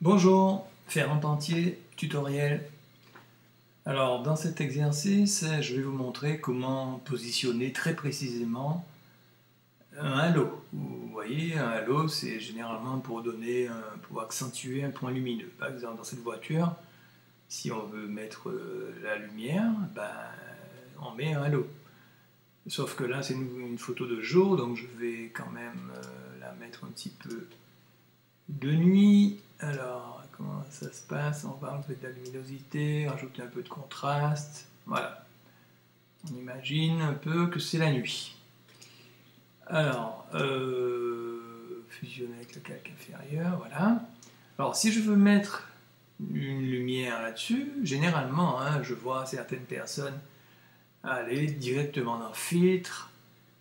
Bonjour, faire en entier, tutoriel. Alors dans cet exercice, je vais vous montrer comment positionner très précisément un halo. Vous voyez, un halo c'est généralement pour accentuer un point lumineux. Par exemple dans cette voiture, si on veut mettre la lumière, on met un halo. Sauf que là c'est une photo de jour, donc je vais quand même la mettre un petit peu de nuit. Alors, comment ça se passe? On va enlever de la luminosité, rajouter un peu de contraste. Voilà. On imagine un peu que c'est la nuit. Alors, fusionner avec le calque inférieur, voilà. Alors, si je veux mettre une lumière là-dessus, généralement, je vois certaines personnes aller directement dans Filtre,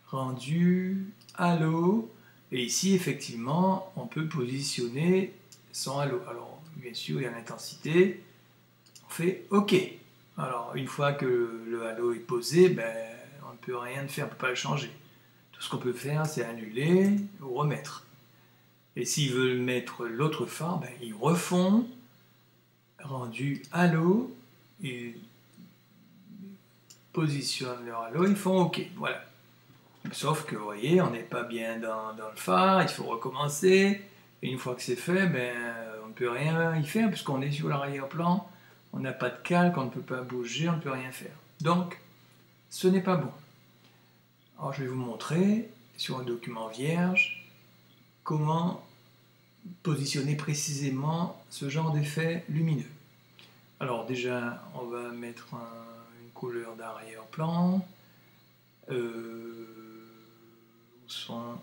Rendu, Halo. Et ici, effectivement, on peut positionner son halo. Alors, bien sûr, il y a l'intensité. On fait OK. Alors, une fois que le halo est posé, on ne peut rien faire, on ne peut pas le changer. Tout ce qu'on peut faire, c'est annuler ou remettre. Et s'ils veulent mettre l'autre phare, ils refont, rendu halo, ils positionnent leur halo, ils font OK. Voilà. Sauf que, vous voyez, on n'est pas bien dans le phare, il faut recommencer. Et une fois que c'est fait, on ne peut rien y faire puisqu'on est sur l'arrière-plan, on n'a pas de calque, on ne peut pas bouger, on ne peut rien faire. Donc, ce n'est pas bon. Alors, je vais vous montrer sur un document vierge comment positionner précisément ce genre d'effet lumineux. Alors déjà, on va mettre une couleur d'arrière-plan. Où sont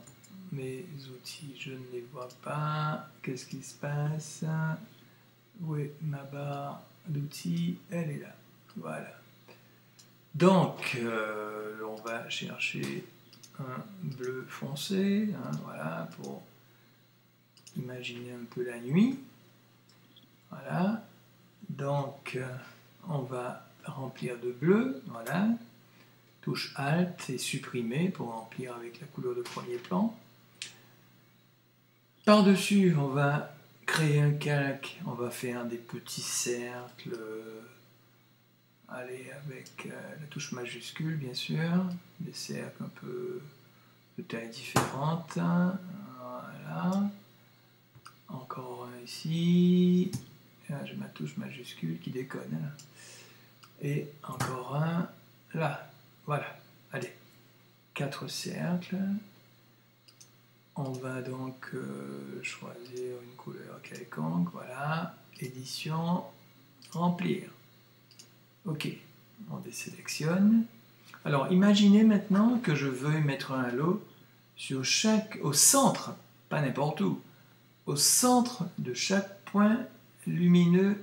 mes outils? Je ne les vois pas. Qu'est-ce qui se passe? Où est ma barre d'outils? Elle est là. Voilà. Donc, on va chercher un bleu foncé, voilà, pour imaginer un peu la nuit. Voilà. Donc, on va remplir de bleu, voilà. Touche Alt et supprimer pour remplir avec la couleur de premier plan. Par-dessus, on va créer un calque, on va faire des petits cercles, allez, avec la touche majuscule bien sûr, des cercles un peu de taille différente, voilà. Encore un ici, là j'ai ma touche majuscule qui déconne, et encore un là. Voilà, allez, 4 cercles. On va donc choisir une couleur quelconque, voilà, édition, remplir. OK, on désélectionne. Alors, imaginez maintenant que je veux mettre un halo sur au centre, pas n'importe où, au centre de chaque point lumineux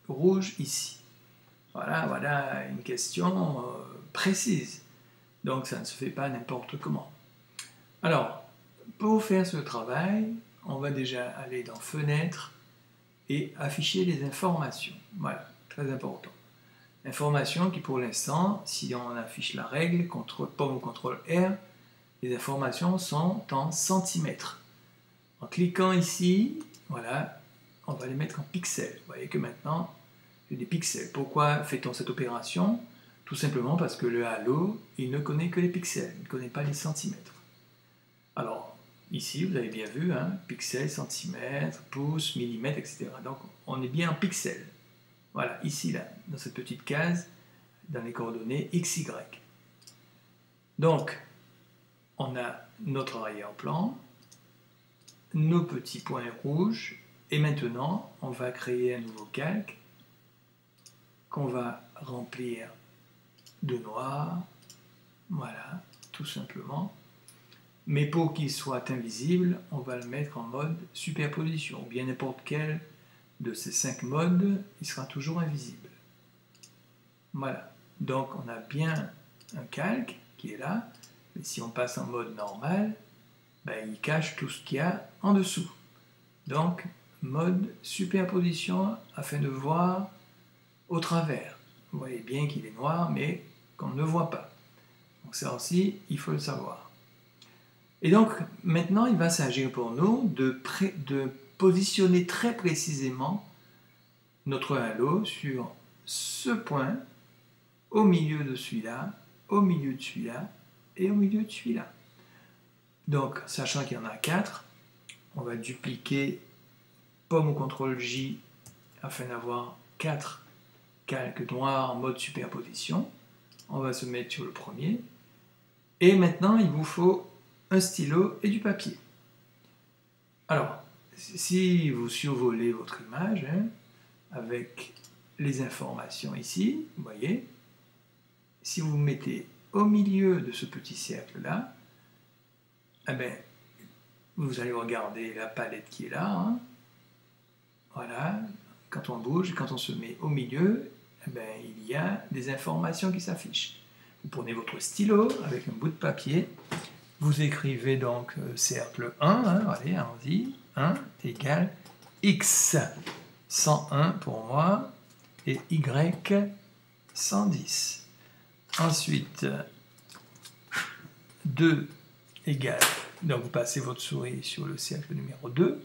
rouge ici. Voilà une question précise. Donc ça ne se fait pas n'importe comment. Alors, pour faire ce travail, on va déjà aller dans Fenêtre et afficher les informations. Voilà, très important. Informations qui pour l'instant, si on affiche la règle, pomme ou CTRL R, les informations sont en centimètres. En cliquant ici, voilà, on va les mettre en pixels. Vous voyez que maintenant, j'ai des pixels. Pourquoi fait-on cette opération? Tout simplement parce que le halo, il ne connaît que les pixels, il ne connaît pas les centimètres. Alors, ici, vous avez bien vu, pixels, centimètres, pouces, millimètres, etc. Donc, on est bien en pixels. Voilà, ici, là, dans cette petite case, dans les coordonnées XY. Donc, on a notre arrière-plan, nos petits points rouges, et maintenant, on va créer un nouveau calque qu'on va remplir de noir, voilà, tout simplement. Mais pour qu'il soit invisible, on va le mettre en mode superposition, ou bien n'importe quel de ces 5 modes, il sera toujours invisible. Voilà, donc on a bien un calque qui est là, mais si on passe en mode normal, il cache tout ce qu'il y a en dessous. Donc, mode superposition afin de voir au travers. Vous voyez bien qu'il est noir, mais qu'on ne voit pas. Donc ça aussi, il faut le savoir. Et donc, maintenant, il va s'agir pour nous de positionner très précisément notre halo sur ce point, au milieu de celui-là, au milieu de celui-là et au milieu de celui-là. Donc, sachant qu'il y en a 4, on va dupliquer pomme au CTRL J afin d'avoir 4 calques noirs en mode superposition. On va se mettre sur le premier. Et maintenant, il vous faut un stylo et du papier. Alors, si vous survolez votre image, avec les informations ici, vous voyez, si vous vous mettez au milieu de ce petit cercle-là, eh bien, vous allez regarder la palette qui est là. Voilà, quand on bouge, quand on se met au milieu, eh bien, il y a des informations qui s'affichent. Vous prenez votre stylo avec un bout de papier, vous écrivez donc cercle 1, allez, allons-y, 1 égale x 101 pour moi et y 110. Ensuite, 2 égale, donc vous passez votre souris sur le cercle numéro 2,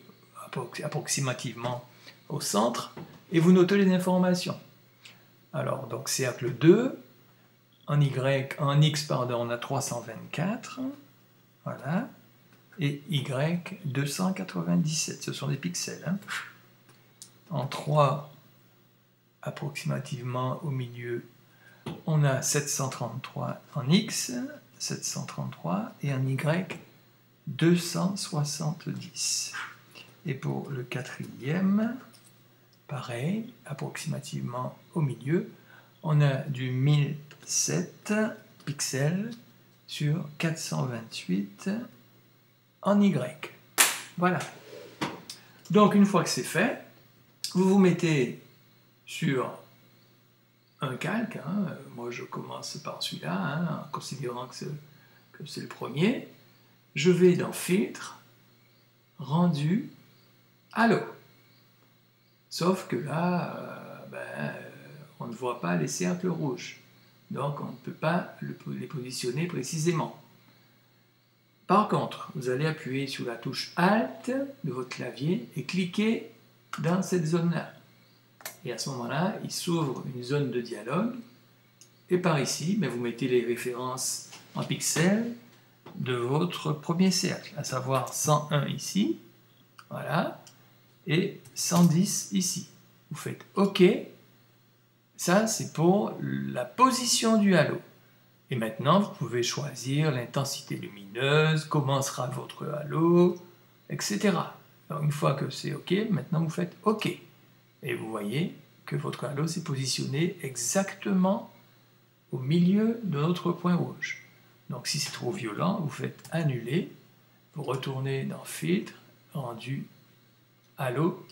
approximativement au centre, et vous notez les informations. Alors, donc cercle 2, en x, on a 324, voilà, et y 297, ce sont des pixels. En 3, approximativement au milieu, on a 733 en x, 733, et en y 270. Et pour le quatrième, pareil, approximativement au milieu, on a du 1007 pixels sur 428 en y. Voilà. Donc une fois que c'est fait, vous vous mettez sur un calque. Moi je commence par celui-là, en considérant que c'est le premier. Je vais dans Filtre, Rendu, Halo. Sauf que là, on ne voit pas les cercles rouges. Donc on ne peut pas les positionner précisément. Par contre, vous allez appuyer sur la touche Alt de votre clavier et cliquer dans cette zone-là. Et à ce moment-là, il s'ouvre une zone de dialogue. Et par ici, vous mettez les références en pixels de votre premier cercle, à savoir 101 ici, voilà, et 110 ici. Vous faites OK. Ça, c'est pour la position du halo. Et maintenant, vous pouvez choisir l'intensité lumineuse, comment sera votre halo, etc. Alors, une fois que c'est OK, maintenant vous faites OK. Et vous voyez que votre halo s'est positionné exactement au milieu de notre point rouge. Donc si c'est trop violent, vous faites Annuler, vous retournez dans Filtre, Rendu, Halo.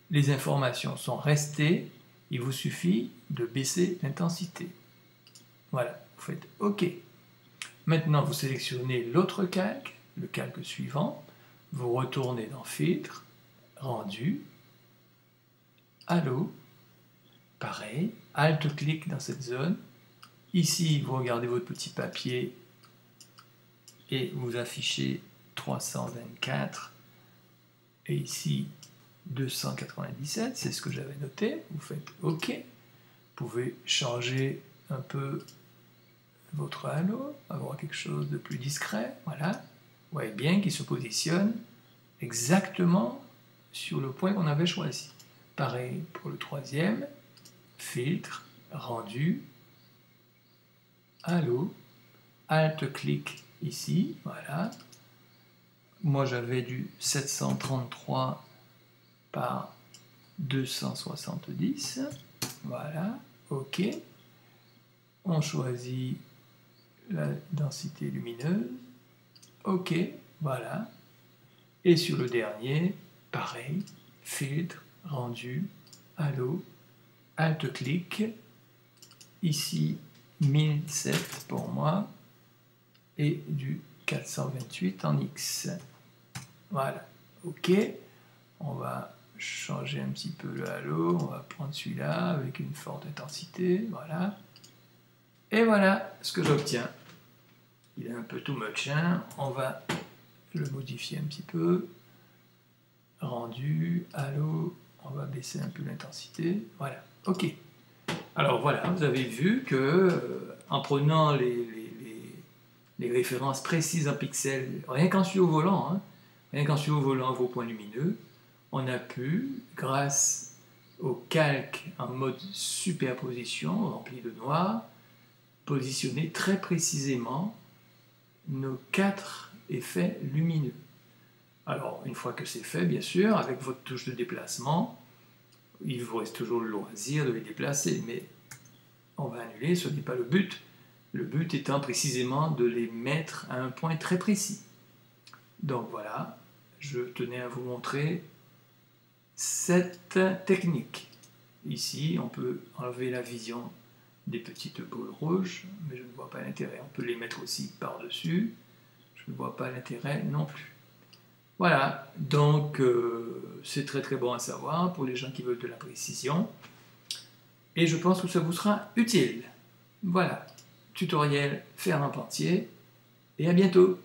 Les informations sont restées, il vous suffit de baisser l'intensité. Voilà, vous faites OK. Maintenant, vous sélectionnez l'autre calque, le calque suivant, vous retournez dans Filtre, Rendu, Halo, pareil, Alt-clic dans cette zone. Ici, vous regardez votre petit papier et vous affichez 324 et ici 297, c'est ce que j'avais noté. Vous faites OK. Vous pouvez changer un peu votre halo, avoir quelque chose de plus discret. Voilà. Vous voyez bien qu'il se positionne exactement sur le point qu'on avait choisi. Pareil pour le troisième. Filtre, Rendu, Halo, Alt-clic ici, voilà. Moi j'avais du 733 par 270, voilà, OK. On choisit la densité lumineuse, OK, voilà. Et sur le dernier, pareil, Filtre, Rendu, Halo, Alt-clic, ici 1007 pour moi, et du 428 en X. Voilà, OK. On va changer un petit peu le halo, on va prendre celui-là avec une forte intensité, voilà. Et voilà ce que j'obtiens. Il est un peu too much, on va le modifier un petit peu. rendu, allô, on va baisser un peu l'intensité, voilà, ok. Alors voilà, vous avez vu que en prenant les références précises en pixels, rien qu'en suivant au volant, hein, rien qu'en suivant au volant vos points lumineux, on a pu, grâce au calque en mode superposition rempli de noir, positionner très précisément nos 4 effets lumineux. Alors, une fois que c'est fait, bien sûr, avec votre touche de déplacement, il vous reste toujours le loisir de les déplacer, mais on va annuler, ce n'est pas le but. Le but étant précisément de les mettre à un point très précis. Donc voilà, je tenais à vous montrer cette technique. Ici, on peut enlever la vision des petites boules rouges, mais je ne vois pas l'intérêt. On peut les mettre aussi par-dessus. Je ne vois pas l'intérêt non plus. Voilà, donc c'est très très bon à savoir pour les gens qui veulent de la précision. Et je pense que ça vous sera utile. Voilà, tutoriel fait en entier, et à bientôt.